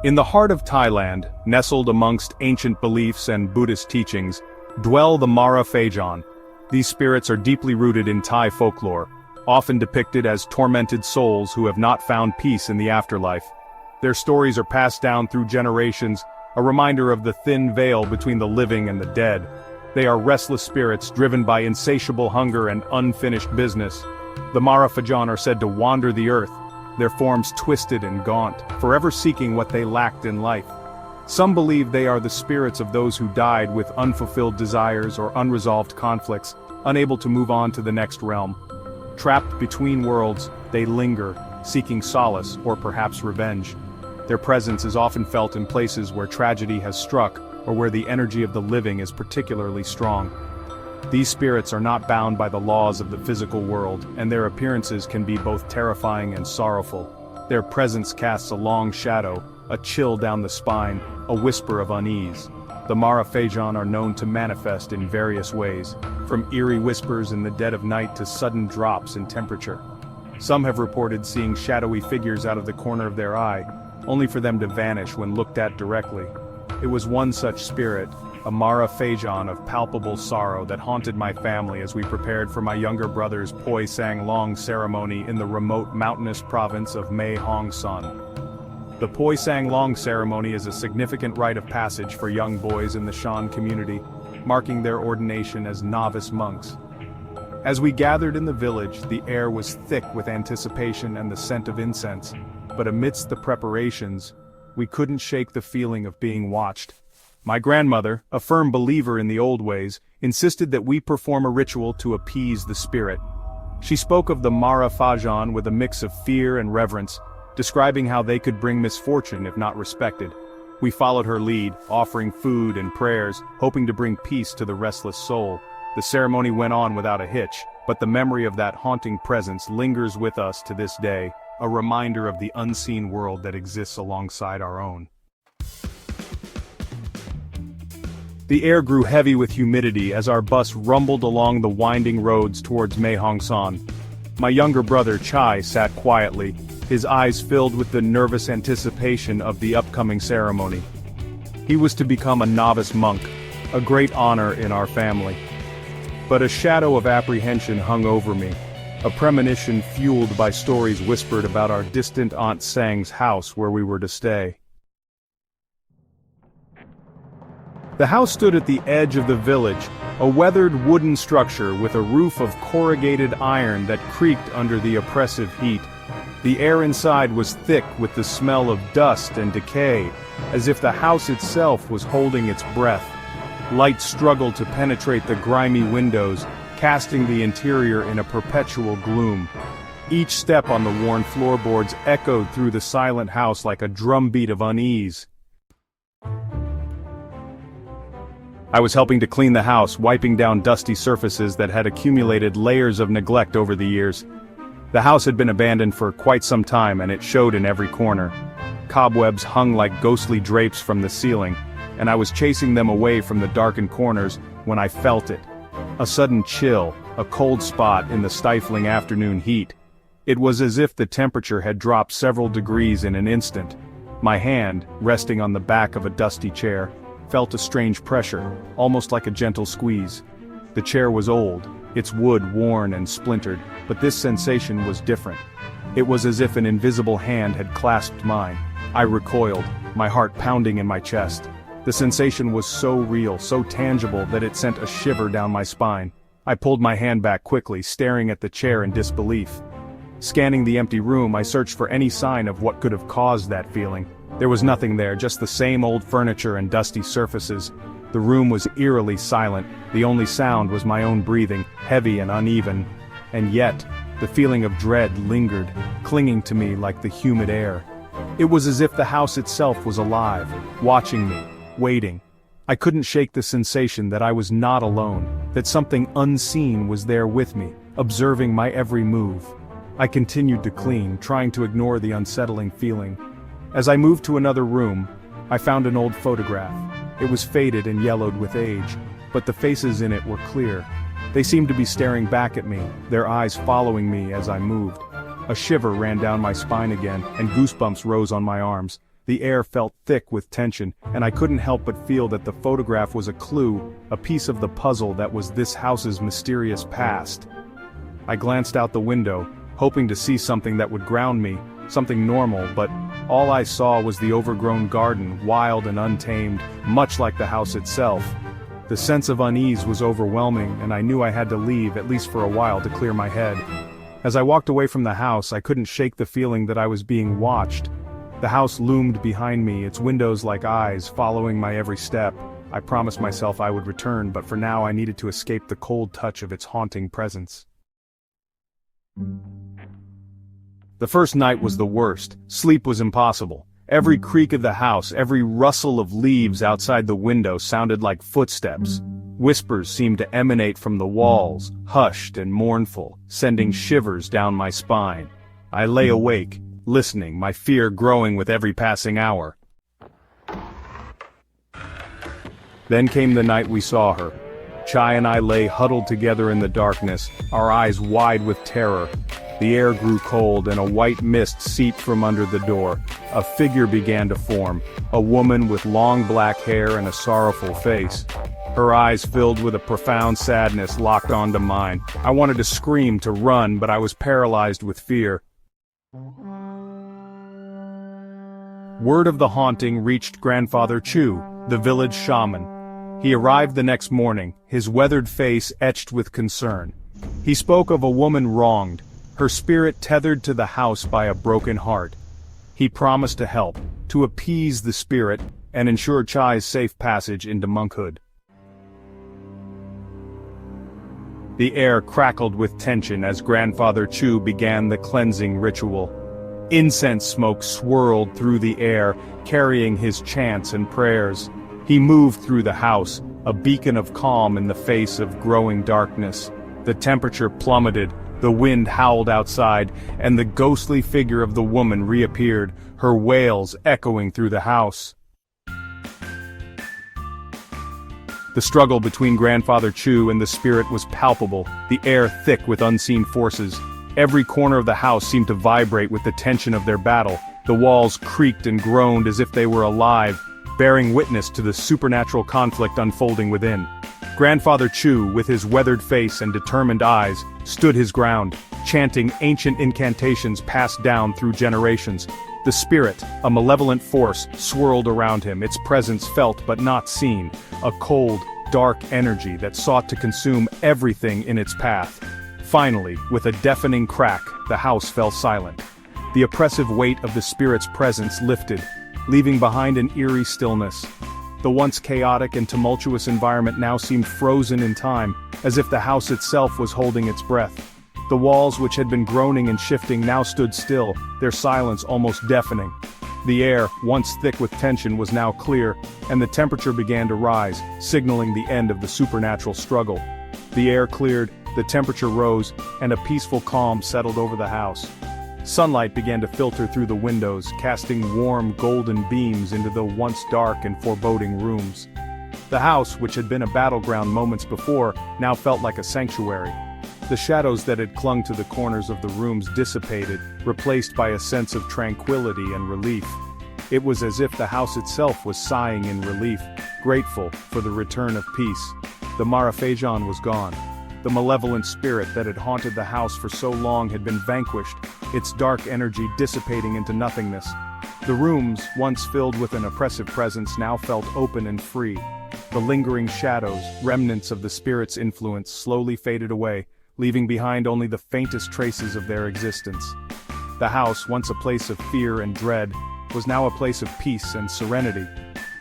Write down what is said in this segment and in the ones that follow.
In the heart of Thailand, nestled amongst ancient beliefs and Buddhist teachings, dwell the Mara Phajon. These spirits are deeply rooted in Thai folklore, often depicted as tormented souls who have not found peace in the afterlife. Their stories are passed down through generations, a reminder of the thin veil between the living and the dead. They are restless spirits driven by insatiable hunger and unfinished business. The Mara Phajon are said to wander the earth, their forms twisted and gaunt, forever seeking what they lacked in life. Some believe they are the spirits of those who died with unfulfilled desires or unresolved conflicts, unable to move on to the next realm. Trapped between worlds, they linger, seeking solace or perhaps revenge. Their presence is often felt in places where tragedy has struck or where the energy of the living is particularly strong. These spirits are not bound by the laws of the physical world, and their appearances can be both terrifying and sorrowful. Their presence casts a long shadow, a chill down the spine, a whisper of unease. The Mara Phajon are known to manifest in various ways, from eerie whispers in the dead of night to sudden drops in temperature. Some have reported seeing shadowy figures out of the corner of their eye, only for them to vanish when looked at directly. It was one such spirit, a Mara Phajon of palpable sorrow, that haunted my family as we prepared for my younger brother's Saeng Long ceremony in the remote mountainous province of Mae Hong Son. The Saeng Long ceremony is a significant rite of passage for young boys in the Shan community, marking their ordination as novice monks. As we gathered in the village, the air was thick with anticipation and the scent of incense, but amidst the preparations, we couldn't shake the feeling of being watched. My grandmother, a firm believer in the old ways, insisted that we perform a ritual to appease the spirit. She spoke of the Mara Phajon with a mix of fear and reverence, describing how they could bring misfortune if not respected. We followed her lead, offering food and prayers, hoping to bring peace to the restless soul. The ceremony went on without a hitch, but the memory of that haunting presence lingers with us to this day, a reminder of the unseen world that exists alongside our own. The air grew heavy with humidity as our bus rumbled along the winding roads towards Mae Hong Son. My younger brother Chai sat quietly, his eyes filled with the nervous anticipation of the upcoming ceremony. He was to become a novice monk, a great honor in our family. But a shadow of apprehension hung over me, a premonition fueled by stories whispered about our distant Aunt Saeng's house where we were to stay. The house stood at the edge of the village, a weathered wooden structure with a roof of corrugated iron that creaked under the oppressive heat. The air inside was thick with the smell of dust and decay, as if the house itself was holding its breath. Light struggled to penetrate the grimy windows, casting the interior in a perpetual gloom. Each step on the worn floorboards echoed through the silent house like a drumbeat of unease. I was helping to clean the house, wiping down dusty surfaces that had accumulated layers of neglect over the years. The house had been abandoned for quite some time, and it showed in every corner. Cobwebs hung like ghostly drapes from the ceiling, and I was chasing them away from the darkened corners when I felt it. A sudden chill, a cold spot in the stifling afternoon heat. It was as if the temperature had dropped several degrees in an instant. My hand, resting on the back of a dusty chair, felt a strange pressure, almost like a gentle squeeze. The chair was old, its wood worn and splintered, but this sensation was different. It was as if an invisible hand had clasped mine. I recoiled, my heart pounding in my chest. The sensation was so real, so tangible, that it sent a shiver down my spine. I pulled my hand back quickly, staring at the chair in disbelief. Scanning the empty room, I searched for any sign of what could have caused that feeling. There was nothing there, just the same old furniture and dusty surfaces. The room was eerily silent, the only sound was my own breathing, heavy and uneven. And yet, the feeling of dread lingered, clinging to me like the humid air. It was as if the house itself was alive, watching me, waiting. I couldn't shake the sensation that I was not alone, that something unseen was there with me, observing my every move. I continued to clean, trying to ignore the unsettling feeling. As I moved to another room, I found an old photograph. It was faded and yellowed with age, but the faces in it were clear. They seemed to be staring back at me, their eyes following me as I moved. A shiver ran down my spine again, and goosebumps rose on my arms. The air felt thick with tension, and I couldn't help but feel that the photograph was a clue, a piece of the puzzle that was this house's mysterious past. I glanced out the window, hoping to see something that would ground me, something normal, but all I saw was the overgrown garden, wild and untamed, much like the house itself. The sense of unease was overwhelming, and I knew I had to leave, at least for a while, to clear my head. As I walked away from the house, I couldn't shake the feeling that I was being watched. The house loomed behind me, its windows like eyes, following my every step. I promised myself I would return, but for now I needed to escape the cold touch of its haunting presence. The first night was the worst. Sleep was impossible. Every creak of the house, every rustle of leaves outside the window sounded like footsteps. Whispers seemed to emanate from the walls, hushed and mournful, sending shivers down my spine. I lay awake, listening, my fear growing with every passing hour. Then came the night we saw her. Chai and I lay huddled together in the darkness, our eyes wide with terror. The air grew cold and a white mist seeped from under the door. A figure began to form, a woman with long black hair and a sorrowful face. Her eyes filled with a profound sadness locked onto mine. I wanted to scream, to run, but I was paralyzed with fear. Word of the haunting reached Grandfather Chu, the village shaman. He arrived the next morning, his weathered face etched with concern. He spoke of a woman wronged, her spirit tethered to the house by a broken heart. He promised to help, to appease the spirit, and ensure Chai's safe passage into monkhood. The air crackled with tension as Grandfather Chu began the cleansing ritual. Incense smoke swirled through the air, carrying his chants and prayers. He moved through the house, a beacon of calm in the face of growing darkness. The temperature plummeted, the wind howled outside, and the ghostly figure of the woman reappeared, her wails echoing through the house. The struggle between Grandfather Chu and the spirit was palpable, the air thick with unseen forces. Every corner of the house seemed to vibrate with the tension of their battle. The walls creaked and groaned as if they were alive, bearing witness to the supernatural conflict unfolding within. Grandfather Chu, with his weathered face and determined eyes, stood his ground, chanting ancient incantations passed down through generations. The spirit, a malevolent force, swirled around him, its presence felt but not seen, a cold, dark energy that sought to consume everything in its path. Finally, with a deafening crack, the house fell silent. The oppressive weight of the spirit's presence lifted, leaving behind an eerie stillness. The once chaotic and tumultuous environment now seemed frozen in time, as if the house itself was holding its breath. The walls, which had been groaning and shifting, now stood still, their silence almost deafening. The air, once thick with tension, was now clear, and the temperature began to rise, signaling the end of the supernatural struggle. The air cleared, the temperature rose, and a peaceful calm settled over the house. Sunlight began to filter through the windows, casting warm, golden beams into the once dark and foreboding rooms. The house, which had been a battleground moments before, now felt like a sanctuary. The shadows that had clung to the corners of the rooms dissipated, replaced by a sense of tranquility and relief. It was as if the house itself was sighing in relief, grateful for the return of peace. The Maraphajan was gone. The malevolent spirit that had haunted the house for so long had been vanquished, its dark energy dissipating into nothingness. The rooms, once filled with an oppressive presence, now felt open and free. The lingering shadows, remnants of the spirit's influence, slowly faded away, leaving behind only the faintest traces of their existence. The house, once a place of fear and dread, was now a place of peace and serenity.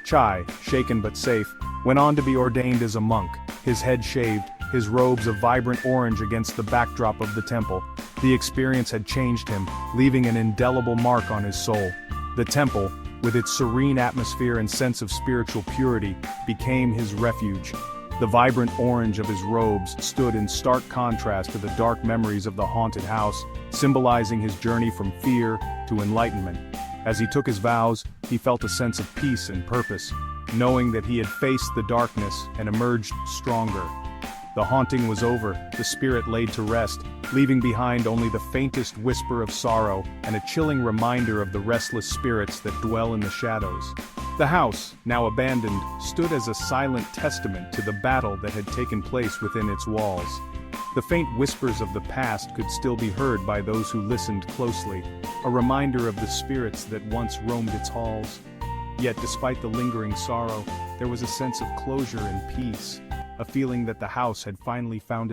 Chai, shaken but safe, went on to be ordained as a monk, his head shaved, his robes a vibrant orange against the backdrop of the temple. The experience had changed him, leaving an indelible mark on his soul. The temple, with its serene atmosphere and sense of spiritual purity, became his refuge. The vibrant orange of his robes stood in stark contrast to the dark memories of the haunted house, symbolizing his journey from fear to enlightenment. As he took his vows, he felt a sense of peace and purpose, knowing that he had faced the darkness and emerged stronger. The haunting was over, the spirit laid to rest, leaving behind only the faintest whisper of sorrow and a chilling reminder of the restless spirits that dwell in the shadows. The house, now abandoned, stood as a silent testament to the battle that had taken place within its walls. The faint whispers of the past could still be heard by those who listened closely, a reminder of the spirits that once roamed its halls. Yet despite the lingering sorrow, there was a sense of closure and peace, a feeling that the house had finally found